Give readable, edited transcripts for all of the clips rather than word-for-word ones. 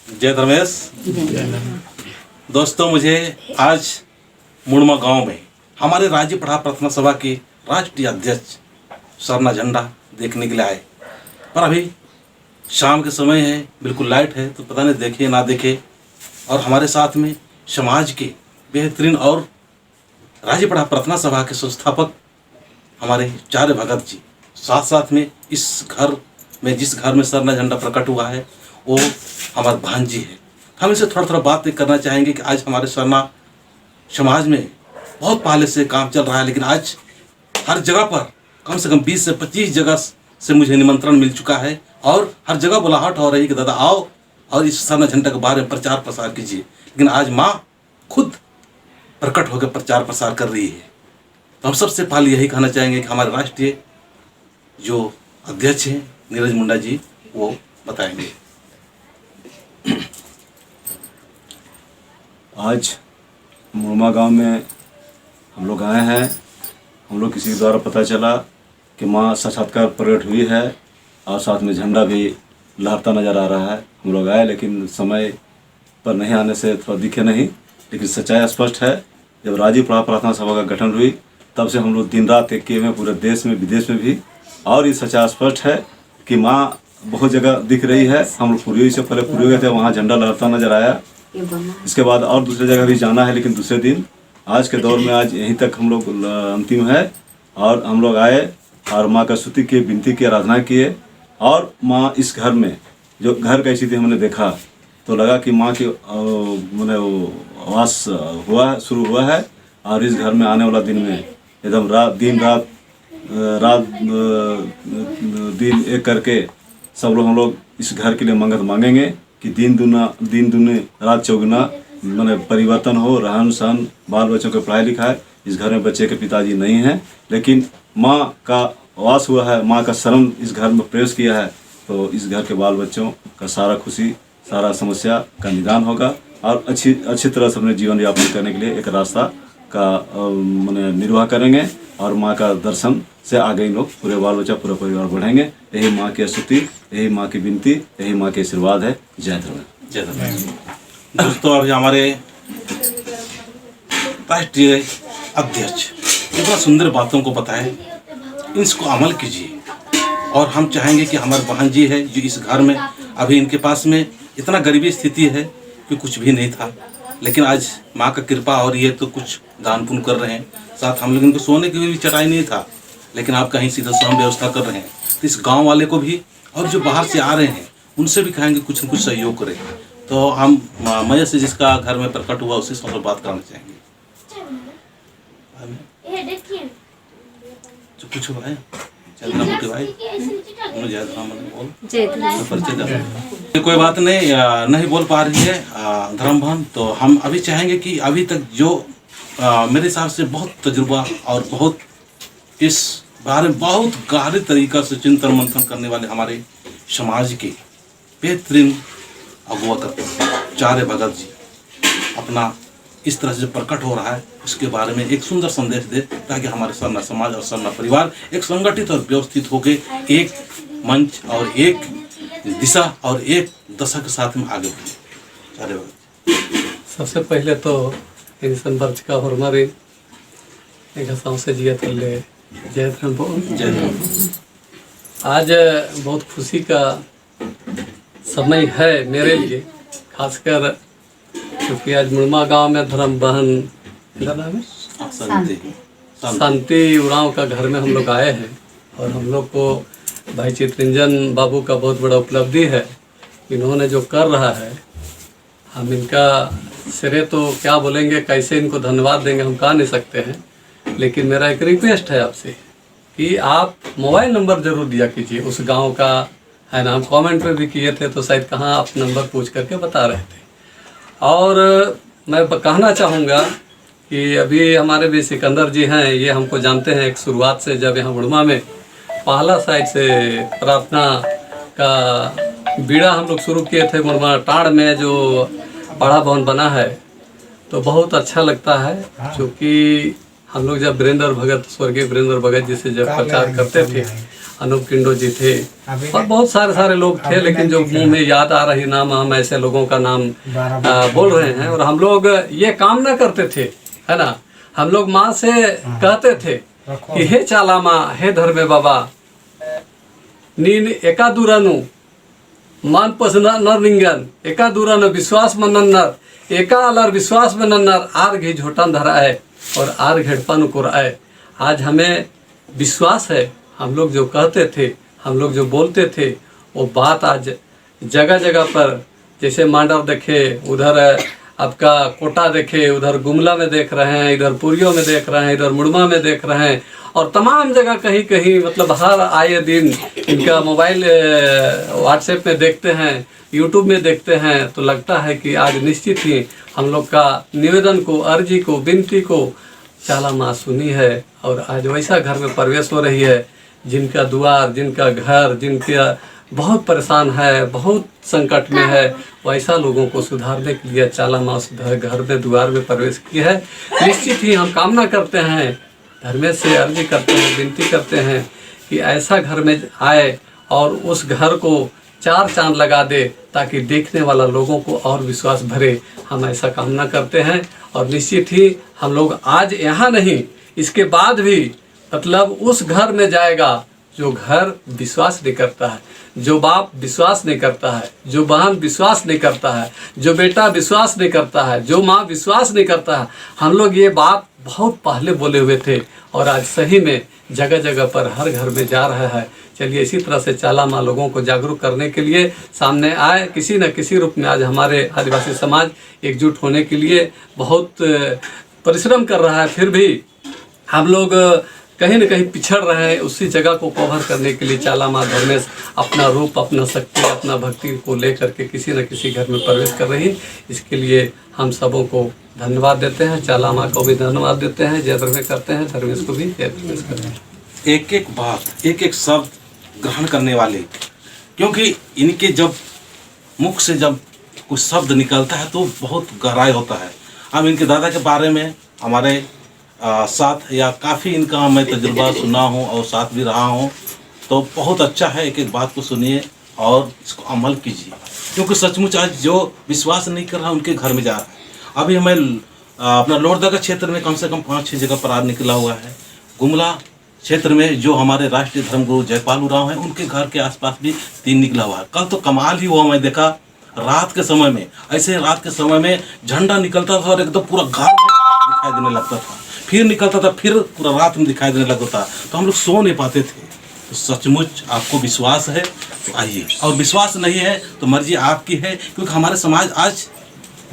जय धर्मेश। दोस्तों, मुझे आज मुड़मा गांव में हमारे राज्य पढ़ा प्रार्थना सभा के राष्ट्रीय अध्यक्ष सरना झंडा देखने के लिए आए, पर अभी शाम के समय है, बिल्कुल लाइट है, तो पता नहीं देखे ना देखे। और हमारे साथ में समाज के बेहतरीन और राज्य पढ़ा प्रार्थना सभा के संस्थापक हमारे चार्य भगत जी, साथ साथ में इस घर में जिस घर में सरना झंडा प्रकट हुआ है वो हमारे भांजी है। हम इनसे थोड़ा थोड़ा बात करना चाहेंगे कि आज हमारे सरना समाज में बहुत पहले से काम चल रहा है, लेकिन आज हर जगह पर कम से कम 20 से 25 जगह से मुझे निमंत्रण मिल चुका है और हर जगह बुलाहट हो रही है कि दादा आओ और इस सरना झंडा के बारे में प्रचार प्रसार कीजिए। लेकिन आज माँ खुद प्रकट होकर प्रचार प्रसार कर रही है। तो हम सबसे पहले यही कहना चाहेंगे कि हमारे राष्ट्रीय जो अध्यक्ष हैं नीरज मुंडा जी, वो बताएंगे। आज मुड़मा गांव में हम लोग आए हैं। हम लोग किसी के द्वारा पता चला कि माँ साक्षात्कार प्रकट हुई है और साथ में झंडा भी लहरता नज़र आ रहा है। हम लोग आए, लेकिन समय पर नहीं आने से थोड़ा दिखे नहीं, लेकिन सच्चाई स्पष्ट है। जब राज्य पढ़ा प्रार्थना सभा का गठन हुई तब से हम लोग दिन रात एक किए में, पूरे देश में विदेश में भी, और ये सच्चाई स्पष्ट है कि माँ बहुत जगह दिख रही है। हम लोग पुरी से पहले पुरी गए थे, वहाँ झंडा लहरता नजर आया। इसके बाद और दूसरे जगह भी जाना है, लेकिन दूसरे दिन आज के दौर में आज यहीं तक हम लोग अंतिम है। और हम लोग आए और माँ का स्तुति किए, विनती की, आराधना किए। और माँ इस घर में जो घर का स्थिति हमने देखा तो लगा कि माँ की मैंने आवास शुरू हुआ है। और इस घर में आने वाला दिन में एकदम रात दिन एक करके सब लोग हम लोग इस घर के लिए मंगत मांगेंगे कि दिन दुने रात चौगुना मैंने परिवर्तन हो, रहन सहन, बाल बच्चों के पढ़ाई लिखाई। इस घर में बच्चे के पिताजी नहीं हैं, लेकिन माँ का वास हुआ है, माँ का शरण इस घर में प्रवेश किया है, तो इस घर के बाल बच्चों का सारा खुशी, सारा समस्या का निदान होगा और अच्छी तरह से अपने जीवन यापन करने के लिए एक रास्ता का मैंने निर्वाह करेंगे। और माँ का दर्शन से आगे लोग पूरे बाल बच्चा, पूरा परिवार बढ़ेंगे। यही माँ की स्तुति, यही माँ की विनती, यही माँ के आशीर्वाद है। जय धर्मेश। जय धर्मेश। दोस्तों, अभी हमारे राष्ट्रीय अध्यक्ष इतना सुंदर बातों को बताए, इसको अमल कीजिए। और हम चाहेंगे कि हमारे बहन जी है जो इस घर में अभी इनके पास में इतना गरीबी स्थिति है कि कुछ भी नहीं था, लेकिन आज माँ का कृपा और ये तो कुछ दान पुण्य कर रहे हैं। साथ हम लोग इनको सोने की भी चटाई नहीं था, लेकिन आप कहीं सीधा स्वयं व्यवस्था कर रहे हैं। तो इस गांव वाले को भी और जो बाहर से आ रहे हैं उनसे भी कहेंगे कुछ न कुछ सहयोग करें। तो हम मय से जिसका घर में प्रकट हुआ उससे हम लोग बात करना चाहेंगे। जो कुछ हुआ है भाई, कोई बात नहीं बोल पा रही है धर्म बहन। तो हम अभी चाहेंगे कि अभी तक जो मेरे हिसाब से बहुत तजुर्बा और बहुत इस बारे में बहुत गहरे तरीका से चिंतन मंथन करने वाले हमारे समाज के बेहतरीन अगुवा करते हैं चार्य भगत जी, अपना इस तरह से प्रकट हो रहा है उसके बारे में एक सुंदर संदेश दे, ताकि हमारे सरना समाज और सरना परिवार एक संगठित और व्यवस्थित होकर एक मंच और एक दिशा और एक दशा के साथ में आगे बढ़े। चार्य भगत। सबसे पहले तो वर्ष का हमारे एक से जिया थे जय धर्म। आज बहुत खुशी का समय है मेरे लिए, खासकर क्योंकि आज मुड़मा गांव में धर्म बहन शांति उरांव का घर में हम लोग आए हैं। और हम लोग को भाई चितरंजन बाबू का बहुत बड़ा उपलब्धि है। इन्होंने जो कर रहा है, हम इनका सिरे तो क्या बोलेंगे, कैसे इनको धन्यवाद देंगे, हम कह नहीं सकते हैं। लेकिन मेरा एक रिक्वेस्ट है आपसे कि आप मोबाइल नंबर ज़रूर दिया कीजिए उस गांव का, है ना। हम कमेंट में भी किए थे तो शायद कहाँ आप नंबर पूछ करके बता रहे थे। और मैं कहना चाहूँगा कि अभी हमारे भी सिकंदर जी हैं, ये हमको जानते हैं एक शुरुआत से, जब यहाँ मुड़मा में पहला साइड से प्रार्थना का बीड़ा हम लोग शुरू किए थे मुड़मा टाड़ में जो बड़ा भवन बना है, तो बहुत अच्छा लगता है। क्योंकि हम लोग जब वीरेंद्र भगत, स्वर्गीय वीरेंद्र भगत जी से जब प्रचार करते थे, अनूप किंडो जी थे और बहुत सारे लोग थे, लेकिन जो मुंह में याद आ रही नाम, हम ऐसे लोगों का नाम बोल रहे हैं। और हम लोग ये कामना करते थे, है ना, हम लोग माँ से कहते थे कि हे चाला माँ, हे धर्मे बाबा, नीन एका दूरानु मान पसना नर निंगन, एका दूरानु विश्वास मनन्नर, एका अलर विश्वास मनन्नर, आर घी झोटन धराए और आर घेड़पन कुराए। आज हमें विश्वास है, हम लोग जो कहते थे, हम लोग जो बोलते थे, वो बात आज जगह जगह पर, जैसे मांडव देखे उधर, आपका कोटा देखे उधर, गुमला में देख रहे हैं, इधर पुरियो में देख रहे हैं, इधर मुड़मा में देख रहे हैं, और तमाम जगह कहीं कहीं, मतलब हर आए दिन इनका मोबाइल व्हाट्सएप में देखते हैं, यूट्यूब में देखते हैं, तो लगता है कि आज निश्चित ही हम लोग का निवेदन को, अर्जी को, विनती को चाला माँ सुनी है। और आज वैसा घर में प्रवेश हो रही है, जिनका द्वार, जिनका घर, जिनका बहुत परेशान है, बहुत संकट में है, वैसा लोगों को सुधारने के लिए चाला माँ घर में, द्वार में प्रवेश की है। निश्चित ही हम कामना करते हैं, धर्मेश से अर्जी करते हैं, विनती करते हैं कि ऐसा घर में आए और उस घर को 4 चांद लगा दे, ताकि देखने वाला लोगों को और विश्वास भरे। हम ऐसा कामना करते हैं और निश्चित ही हम लोग आज यहाँ नहीं, इसके बाद भी मतलब उस घर में जाएगा जो घर विश्वास नहीं करता है, जो बाप विश्वास नहीं करता है, जो बहन विश्वास नहीं करता है, जो बेटा विश्वास नहीं करता है, जो माँ विश्वास नहीं करता है। हम लोग ये बात बहुत पहले बोले हुए थे और आज सही में जगह जगह पर हर घर में जा रहा है। चलिए इसी तरह से चाला माँ लोगों को जागरूक करने के लिए सामने आए, किसी न किसी रूप में। आज हमारे आदिवासी समाज एकजुट होने के लिए बहुत परिश्रम कर रहा है, फिर भी हम लोग कहीं न कहीं पिछड़ रहे हैं। उसी जगह को कवर करने के लिए चाला माँ धर्मेश अपना रूप, अपना शक्ति, अपना भक्ति को लेकर के किसी न किसी घर में प्रवेश कर रही। इसके लिए हम सबों को धन्यवाद देते हैं, चाला माँ को भी धन्यवाद देते हैं, जय धर्मेश करते हैं, धर्मेश को भी जय धर्मेश करते हैं। एक एक बात, एक एक शब्द ग्रहण करने वाले, क्योंकि इनके जब मुख से जब कुछ शब्द निकलता है तो बहुत गहराई होता है। हम इनके दादा के बारे में हमारे साथ या काफ़ी इनका मैं तजुर्बा सुना हूँ और साथ भी रहा हूँ, तो बहुत अच्छा है। एक एक बात को सुनिए और इसको अमल कीजिए, क्योंकि सचमुच आज जो विश्वास नहीं कर रहा उनके घर में जा रहा है। अभी हमें अपना लोहरदगा क्षेत्र में कम से कम 5-6 जगह पर आज निकला हुआ है। गुमला क्षेत्र में जो हमारे राष्ट्रीय धर्मगुरु जयपाल उरांव हैं, उनके घर के आसपास भी 3 निकला हुआ है। कल तो कमाल ही हुआ, मैं देखा रात के समय में, ऐसे रात के समय में झंडा निकलता था और एकदम पूरा घर में दिखाई देने लगता था, फिर निकलता था, फिर पूरा रात में दिखाई देने लगता था, तो हम लोग सो नहीं पाते थे। तो सचमुच आपको विश्वास है तो आइए, और विश्वास नहीं है तो मर्जी आपकी है, क्योंकि हमारे समाज आज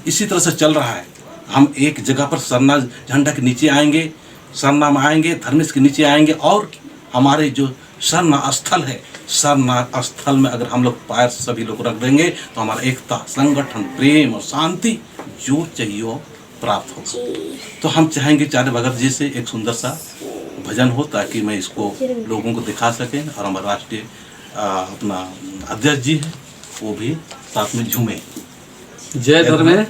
इसी तरह से चल रहा है। हम एक जगह पर सरना झंडा के नीचे आएंगे, सरना में आएंगे, धर्मेश के नीचे आएंगे, और हमारे जो सरना स्थल है, सरना स्थल में अगर हम लोग पैर सभी लोग रख देंगे तो हमारा एकता, संगठन, प्रेम और शांति जो चाहिए वो प्राप्त होगा। तो हम चाहेंगे चारे भगत जी से एक सुंदर सा भजन हो, ताकि मैं इसको लोगों को दिखा सकें, और हमारा राष्ट्रीय अपना अध्यक्ष जी है वो भी साथ में झूमे। जय धर्मेश।